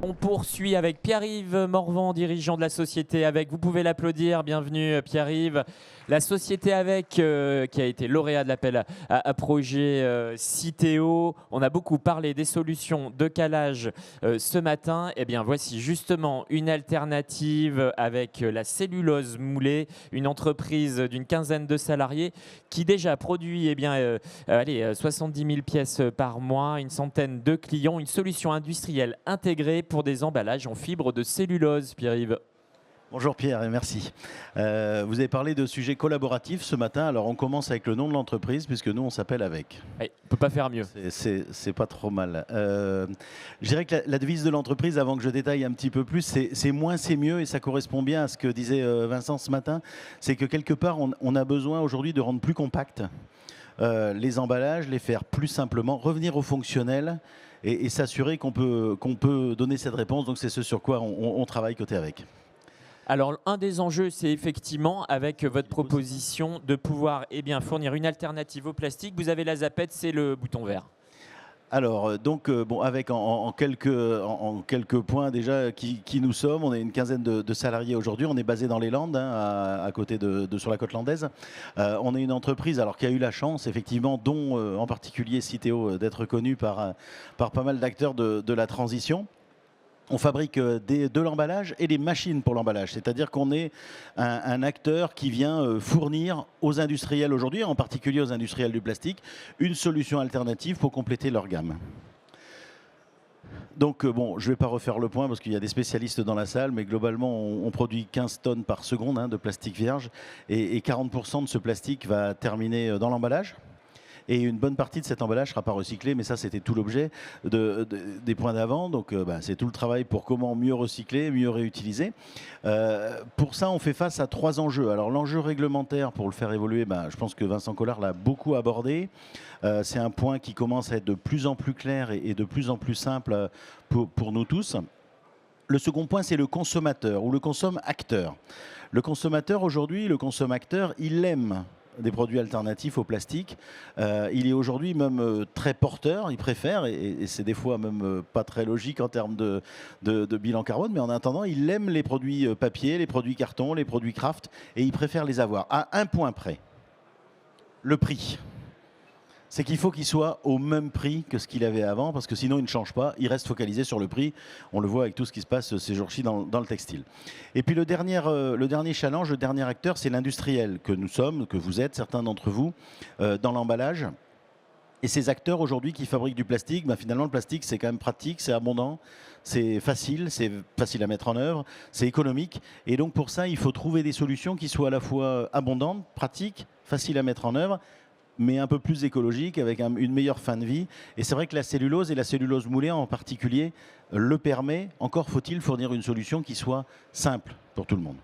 On poursuit avec Pierre-Yves Morvan, dirigeant de la société Avec. Vous pouvez l'applaudir. Bienvenue Pierre-Yves. La société Avec, qui a été lauréat de l'appel à projet Citeo. On a beaucoup parlé des solutions de calage ce matin. Eh bien, voici justement une alternative avec la cellulose moulée, une entreprise d'une quinzaine de salariés qui déjà produit 70 000 pièces par mois, une centaine de clients, une solution industrielle intégrée pour des emballages en fibre de cellulose, Pierre-Yves. Bonjour Pierre et merci. Vous avez parlé de sujets collaboratifs ce matin. Alors on commence avec le nom de l'entreprise puisque nous on s'appelle Avec. Oui, on ne peut pas faire mieux. C'est pas trop mal. Je dirais que la devise de l'entreprise, avant que je détaille un petit peu plus, c'est moins c'est mieux, et ça correspond bien à ce que disait Vincent ce matin. C'est que quelque part on a besoin aujourd'hui de rendre plus compact les emballages, les faire plus simplement, revenir au fonctionnel et s'assurer qu'on peut donner cette réponse. Donc c'est ce sur quoi on travaille côté Avec. Alors, un des enjeux, c'est effectivement, avec votre proposition, de pouvoir fournir une alternative au plastique. Vous avez la zapette, c'est le bouton vert. Alors, Avec en quelques points déjà qui nous sommes. On est une quinzaine de salariés aujourd'hui. On est basé dans les Landes, à côté sur la côte landaise. On est une entreprise qui a eu la chance, effectivement, dont en particulier Citeo, d'être connue par pas mal d'acteurs de la transition. On fabrique de l'emballage et des machines pour l'emballage. C'est-à-dire qu'on est un acteur qui vient fournir aux industriels aujourd'hui, en particulier aux industriels du plastique, une solution alternative pour compléter leur gamme. Donc je ne vais pas refaire le point parce qu'il y a des spécialistes dans la salle, mais globalement on produit 15 tonnes par seconde de plastique vierge, et 40% de ce plastique va terminer dans l'emballage. Et une bonne partie de cet emballage ne sera pas recyclé, mais ça c'était tout l'objet des points d'avant. Donc c'est tout le travail pour comment mieux recycler, mieux réutiliser. Pour ça, on fait face à 3 enjeux. Alors l'enjeu réglementaire, pour le faire évoluer, je pense que Vincent Collard l'a beaucoup abordé. C'est un point qui commence à être de plus en plus clair et de plus en plus simple pour nous tous. Le second point, c'est le consommateur ou le consomme-acteur. Le consommateur aujourd'hui, il aime des produits alternatifs au plastique. Il est aujourd'hui même très porteur, il préfère, et c'est des fois même pas très logique en termes de bilan carbone, mais en attendant, il aime les produits papier, les produits carton, les produits craft, et il préfère les avoir. À un point près, le prix. C'est qu'il faut qu'il soit au même prix que ce qu'il avait avant, parce que sinon il ne change pas, il reste focalisé sur le prix. On le voit avec tout ce qui se passe ces jours-ci dans le textile. Et puis le dernier challenge, le dernier acteur, c'est l'industriel que nous sommes, que vous êtes, certains d'entre vous, dans l'emballage. Et ces acteurs aujourd'hui qui fabriquent du plastique, finalement le plastique c'est quand même pratique, c'est abondant, c'est facile à mettre en œuvre, c'est économique. Et donc pour ça, il faut trouver des solutions qui soient à la fois abondantes, pratiques, faciles à mettre en œuvre, mais un peu plus écologique, avec une meilleure fin de vie. Et c'est vrai que la cellulose, et la cellulose moulée en particulier, le permet. Encore faut-il fournir une solution qui soit simple pour tout le monde.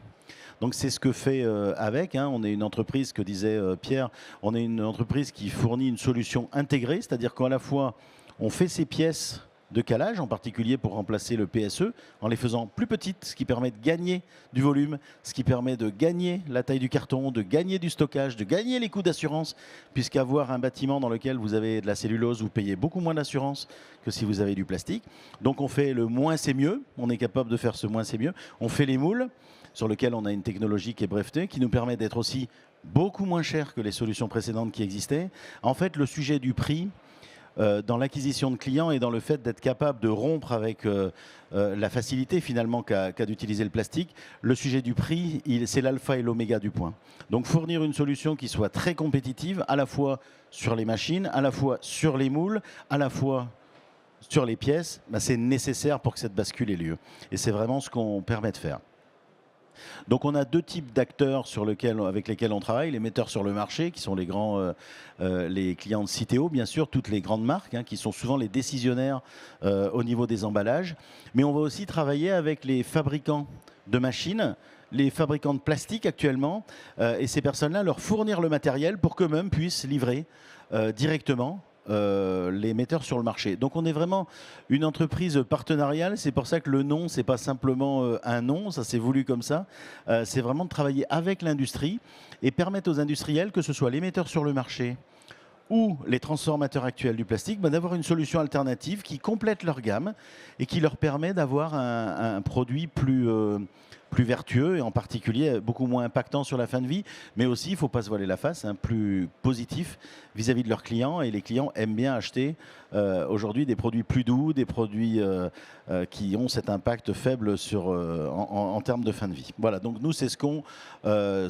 Donc c'est ce que fait Avec. On est une entreprise, que disait Pierre, on est une entreprise qui fournit une solution intégrée, c'est-à-dire qu'à la fois on fait ces pièces de calage, en particulier pour remplacer le PSE, en les faisant plus petites, ce qui permet de gagner du volume, ce qui permet de gagner la taille du carton, de gagner du stockage, de gagner les coûts d'assurance, puisqu'avoir un bâtiment dans lequel vous avez de la cellulose, vous payez beaucoup moins d'assurance que si vous avez du plastique. Donc on fait le moins c'est mieux, on est capable de faire ce moins c'est mieux. On fait les moules, sur lesquels on a une technologie qui est brevetée, qui nous permet d'être aussi beaucoup moins cher que les solutions précédentes qui existaient. En fait, le sujet du prix, dans l'acquisition de clients et dans le fait d'être capable de rompre avec la facilité finalement qu'a d'utiliser le plastique. Le sujet du prix, c'est l'alpha et l'oméga du point. Donc fournir une solution qui soit très compétitive, à la fois sur les machines, à la fois sur les moules, à la fois sur les pièces, c'est nécessaire pour que cette bascule ait lieu. Et c'est vraiment ce qu'on permet de faire. Donc on a 2 types d'acteurs avec lesquels on travaille, les metteurs sur le marché, qui sont les clients de Citeo, bien sûr, toutes les grandes marques, qui sont souvent les décisionnaires au niveau des emballages. Mais on va aussi travailler avec les fabricants de machines, les fabricants de plastique actuellement, et ces personnes-là leur fournir le matériel pour qu'eux-mêmes puissent livrer directement les metteurs sur le marché. Donc on est vraiment une entreprise partenariale. C'est pour ça que le nom, c'est pas simplement un nom, ça s'est voulu comme ça. C'est vraiment de travailler avec l'industrie et permettre aux industriels, que ce soit les metteurs sur le marché ou les transformateurs actuels du plastique, d'avoir une solution alternative qui complète leur gamme et qui leur permet d'avoir un produit plus vertueux et en particulier beaucoup moins impactant sur la fin de vie, mais aussi, il ne faut pas se voiler la face, plus positif vis-à-vis de leurs clients. Et les clients aiment bien acheter aujourd'hui des produits plus doux, des produits qui ont cet impact faible en termes de fin de vie. Voilà, donc nous, c'est ce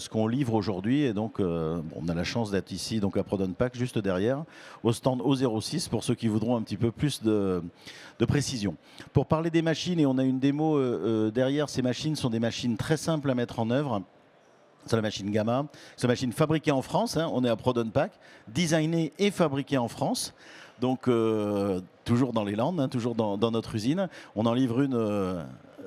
qu'on livre aujourd'hui. Et donc, on a la chance d'être ici donc à ProdonPack, juste derrière, au stand O06, pour ceux qui voudront un petit peu plus de précision. Pour parler des machines, et on a une démo derrière, ces machines sont des machines très simples à mettre en œuvre. C'est la machine Gamma, c'est une machine fabriquée en France, on est à ProdonPack, designée et fabriquée en France. Donc toujours dans les Landes, toujours dans notre usine. On en livre une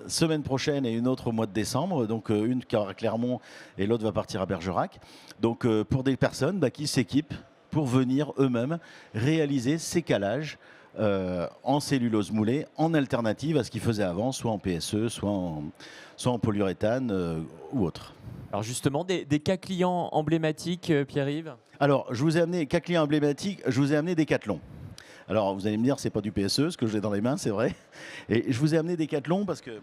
semaine prochaine et une autre au mois de décembre. Donc une qui aura Clermont et l'autre va partir à Bergerac. Donc pour des personnes qui s'équipent pour venir eux-mêmes réaliser ces calages en cellulose moulée, en alternative à ce qu'ils faisaient avant, soit en PSE, soit en polyuréthane ou autre. Alors justement, des cas clients emblématiques, Pierre-Yves? Alors, je vous ai amené cas clients emblématiques, je vous ai amené Decathlon. Alors, vous allez me dire, c'est pas du PSE, ce que j'ai dans les mains, c'est vrai. Et je vous ai amené Decathlon parce que...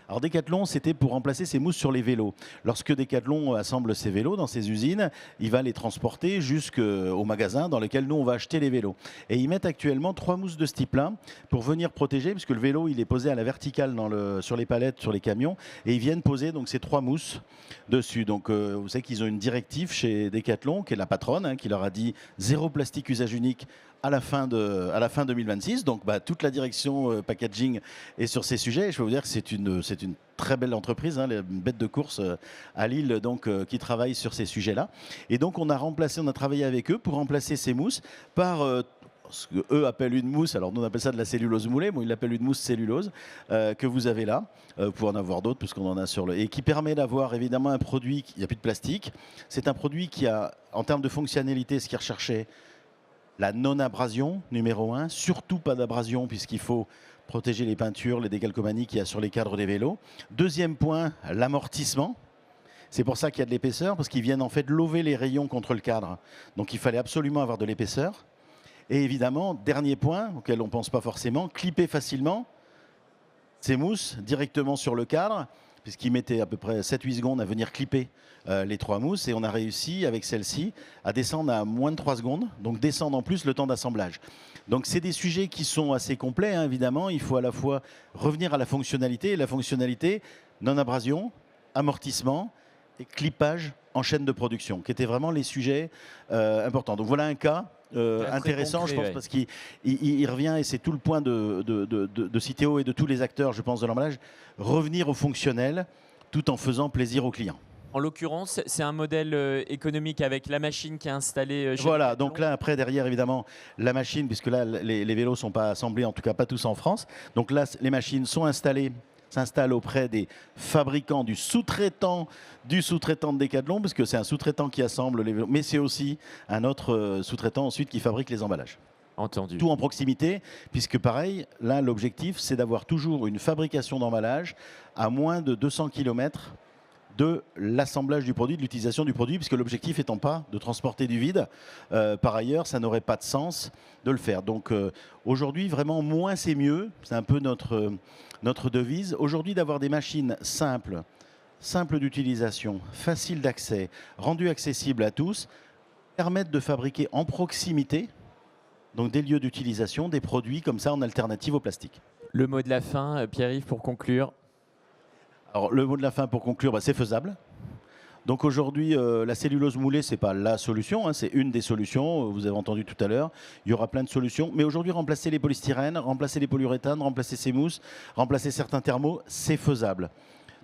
Alors Decathlon, c'était pour remplacer ces mousses sur les vélos. Lorsque Decathlon assemble ses vélos dans ses usines, il va les transporter jusqu'au magasin dans lequel nous, on va acheter les vélos. Et ils mettent actuellement 3 mousses de ce type-là pour venir protéger, puisque le vélo, il est posé à la verticale sur les palettes, sur les camions, et ils viennent poser donc ces 3 mousses dessus. Donc vous savez qu'ils ont une directive chez Decathlon, qui est la patronne, qui leur a dit 0 plastique usage unique à la fin 2026. Donc toute la direction packaging est sur ces sujets. Et je peux vous dire que c'est une très belle entreprise, les bêtes de course à Lille, qui travaille sur ces sujets-là. Et donc on a travaillé avec eux pour remplacer ces mousses par ce qu'eux appellent une mousse. Alors nous on appelle ça de la cellulose moulée, ils l'appellent une mousse cellulose que vous avez là. Vous pouvez en avoir d'autres puisqu'on en a et qui permet d'avoir évidemment un produit, il n'y a plus de plastique. C'est un produit qui a, en termes de fonctionnalité, ce qu'il recherchait, la non-abrasion, numéro 1, surtout pas d'abrasion puisqu'il faut protéger les peintures, les décalcomanies qu'il y a sur les cadres des vélos. Deuxième point, l'amortissement. C'est pour ça qu'il y a de l'épaisseur, parce qu'ils viennent en fait lever les rayons contre le cadre. Donc il fallait absolument avoir de l'épaisseur. Et évidemment, dernier point, auquel on ne pense pas forcément, clipper facilement ces mousses directement sur le cadre, puisqu'ils mettaient à peu près 7-8 secondes à venir clipper les 3 mousses. Et on a réussi, avec celle-ci, à descendre à moins de 3 secondes, donc descendre en plus le temps d'assemblage. Donc c'est des sujets qui sont assez complets, évidemment. Il faut à la fois revenir à la fonctionnalité, et la fonctionnalité, non-abrasion, amortissement et clippage en chaîne de production, qui étaient vraiment les sujets importants. Donc voilà un cas intéressant, concret, je pense, parce qu'il revient, et c'est tout le point de Citeo et de tous les acteurs, je pense, de l'emballage, revenir au fonctionnel tout en faisant plaisir aux clients. En l'occurrence, c'est un modèle économique avec la machine qui est installée chez Voilà, donc là, après, derrière, évidemment, la machine, puisque là, les vélos ne sont pas assemblés, en tout cas pas tous en France. Donc là, les machines sont s'installent auprès des fabricants, du sous-traitant de Decathlon, parce que c'est un sous-traitant qui assemble les vélos, mais c'est aussi un autre sous-traitant ensuite qui fabrique les emballages. Entendu. Tout en proximité, puisque pareil, là, l'objectif, c'est d'avoir toujours une fabrication d'emballage à moins de 200 km de l'assemblage du produit, de l'utilisation du produit, puisque l'objectif étant pas de transporter du vide. Par ailleurs, ça n'aurait pas de sens de le faire. Donc aujourd'hui, vraiment, moins c'est mieux. C'est un peu notre devise. Aujourd'hui, d'avoir des machines simples d'utilisation, faciles d'accès, rendues accessibles à tous, permettent de fabriquer en proximité, donc des lieux d'utilisation, des produits comme ça en alternative au plastique. Le mot de la fin, Pierre-Yves, pour conclure. Alors, le mot de la fin pour conclure, c'est faisable. Donc aujourd'hui, la cellulose moulée, ce n'est pas la solution, c'est une des solutions, vous avez entendu tout à l'heure. Il y aura plein de solutions. Mais aujourd'hui, remplacer les polystyrènes, remplacer les polyuréthanes, remplacer ces mousses, remplacer certains thermos, c'est faisable.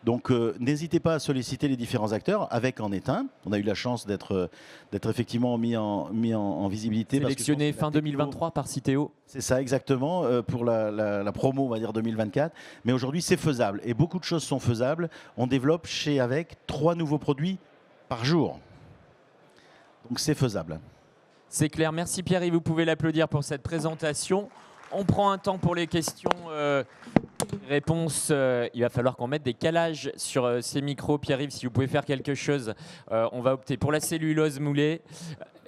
Donc n'hésitez pas à solliciter les différents acteurs, avec en est un. On a eu la chance d'être effectivement mis en visibilité. Sélectionné fin 2023 par Citeo. C'est ça, exactement, pour la promo, on va dire 2024. Mais aujourd'hui, c'est faisable. Et beaucoup de choses sont faisables. On développe chez Avec 3 nouveaux produits par jour. Donc c'est faisable. C'est clair. Merci Pierre-Yves. Vous pouvez l'applaudir pour cette présentation. On prend un temps pour les questions. Réponse, il va falloir qu'on mette des calages sur ces micros. Pierre-Yves, si vous pouvez faire quelque chose, on va opter pour la cellulose moulée.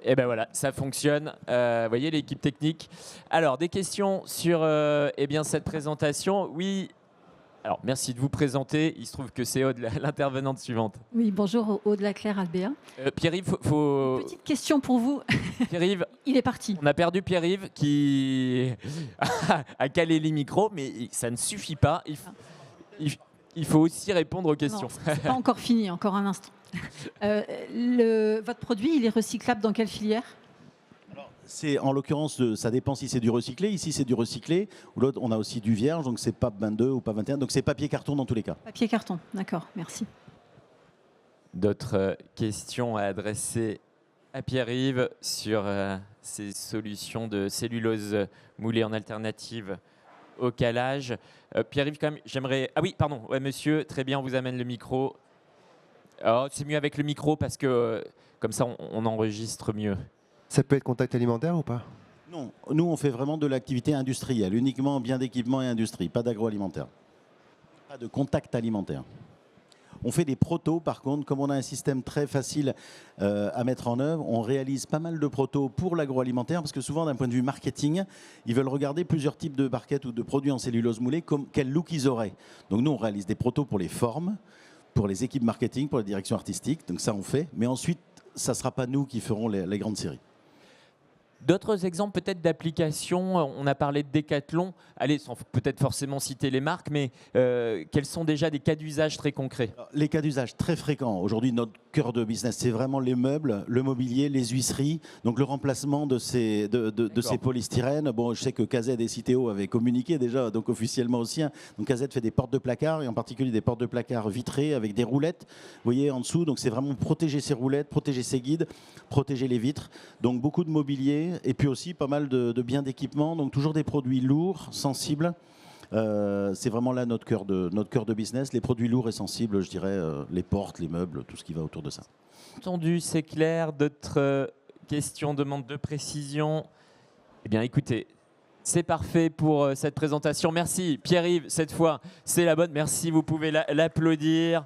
Et ben voilà, ça fonctionne. Vous voyez l'équipe technique. Alors, des questions sur eh bien, cette présentation. Oui. Alors, merci de vous présenter. Il se trouve que c'est Aude, l'intervenante suivante. Oui, bonjour, Aude Laclaire, Albéa. Pierre-Yves, faut... Petite question pour vous. Pierre-Yves, Il est parti. on a perdu Pierre-Yves qui a calé les micros, mais ça ne suffit pas. Il faut aussi répondre aux questions. Non, c'est pas encore fini, encore un instant. Votre produit, il est recyclable dans quelle filière? C'est en l'occurrence, ça dépend si c'est du recyclé. Ici, c'est du recyclé. Ou l'autre, on a aussi du vierge, donc c'est pas 22 ou pas 21. Donc c'est papier carton dans tous les cas. Papier carton, d'accord, merci. D'autres questions à adresser à Pierre-Yves sur ces solutions de cellulose moulée en alternative au calage. Pierre-Yves, quand même, j'aimerais... Ah oui, pardon, ouais, monsieur, très bien, on vous amène le micro. Oh, c'est mieux avec le micro parce que comme ça, on enregistre mieux. Ça peut être contact alimentaire ou pas? Non, nous, on fait vraiment de l'activité industrielle, uniquement bien d'équipement et industrie, pas d'agroalimentaire. Pas de contact alimentaire. On fait des protos, par contre, comme on a un système très facile à mettre en œuvre, on réalise pas mal de protos pour l'agroalimentaire, parce que souvent, d'un point de vue marketing, ils veulent regarder plusieurs types de barquettes ou de produits en cellulose moulée, quel look ils auraient. Donc nous, on réalise des protos pour les formes, pour les équipes marketing, pour la direction artistique, donc ça on fait, mais ensuite, ça ne sera pas nous qui ferons les grandes séries. D'autres exemples peut-être d'applications, on a parlé de Decathlon, allez, sans peut-être forcément citer les marques, mais quels sont déjà des cas d'usage très concrets? Les cas d'usage très fréquents. Aujourd'hui, notre cœur de business, c'est vraiment les meubles, le mobilier, les huisseries, donc le remplacement de ces polystyrènes. Bon, je sais que KZ et Citeo avaient communiqué déjà, donc officiellement aussi. Hein. Donc KZ fait des portes de placard, et en particulier des portes de placard vitrées avec des roulettes, vous voyez, en dessous. Donc c'est vraiment protéger ces roulettes, protéger ces guides, protéger les vitres. Donc beaucoup de mobilier. Et puis aussi pas mal de biens d'équipement, donc toujours des produits lourds, sensibles. C'est vraiment là notre cœur de business, les produits lourds et sensibles, je dirais, les portes, les meubles, tout ce qui va autour de ça. Entendu, c'est clair. D'autres questions, demandes de précision? Eh bien, écoutez, c'est parfait pour cette présentation. Merci Pierre-Yves, cette fois, c'est la bonne. Merci, vous pouvez l'applaudir.